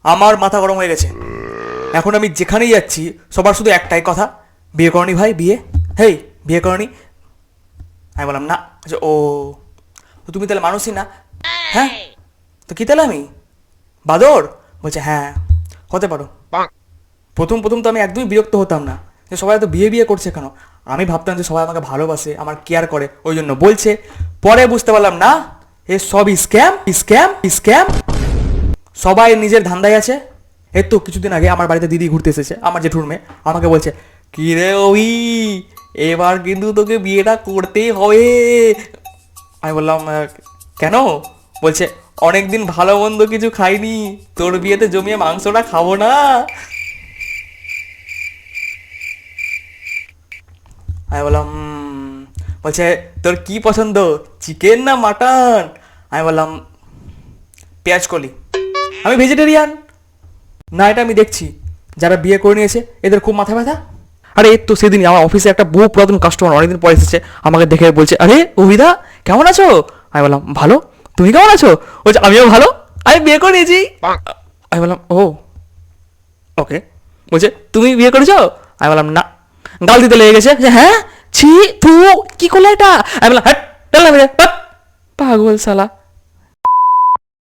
আমার মাথা গরম হয়ে গেছে। এখন আমি যেখানেই যাচ্ছি সবার শুধু একটাই কথা, বিয়ে করনি ভাই, বিয়ে, হেই বিয়ে করনি। আমি বললাম না। আচ্ছা, ও তো তুমি তাহলে মানুষই না? হ্যাঁ, তো কী তাহলে আমি বাদর? বলছে হ্যাঁ হতে পারো। প্রথম প্রথম তো আমি একদমই বিরক্ত হতাম না যে সবাই তো বিয়ে বিয়ে করছে কেন। আমি ভাবতাম যে সবাই আমাকে ভালোবাসে, আমার কেয়ার করে, ওই জন্য বলছে। পরে বুঝতে পারলাম না, এ সব স্ক্যাম স্ক্যাম স্ক্যাম। সবাই নিজের ধান্দায় আছে। এই তো কিছুদিন আগে আমার বাড়িতে দিদি ঘুরতে এসেছে, আমার জেঠুর মেয়ে, আমাকে বলছে কি রে ওই, এবার কিন্তু তোকে বিয়েটা করতেই হবে। আমি বললাম কেন? বলছে অনেক দিন ভালো মন্দ কিছু খাইনি, তোর বিয়েতে জমিয়ে মাংসটা খাবো না। আমি বললাম বলছে তোর কি পছন্দ, চিকেন না মাটন? আমি বললাম পেঁয়াজ কলি, আমি ভেজিটেরিয়ান। না, এটা আমি দেখছি যারা বিয়ে করে নিয়েছে এদের খুব মাথা ব্যথা। আরে এই তো সেদিনই আমার অফিসে একটা বহু পুরাতন কাস্টমার অনেকদিন পরে এসেছে, আমাকে দেখে বলছে আরে অভিদা কেমন আছো? আমি বললাম ভালো, তুমি কেমন আছো? বলছে আমিও ভালো, আমি বিয়ে করে নিয়েছি। আমি বললাম ও ওকে। বলছে তুমি বিয়ে করেছো? আমি বললাম না। গাল দিতে লেগে গেছে যে হ্যাঁ ছি তু কি করলে এটা? আমি বললাম হ্যাঁ পাগল শালা।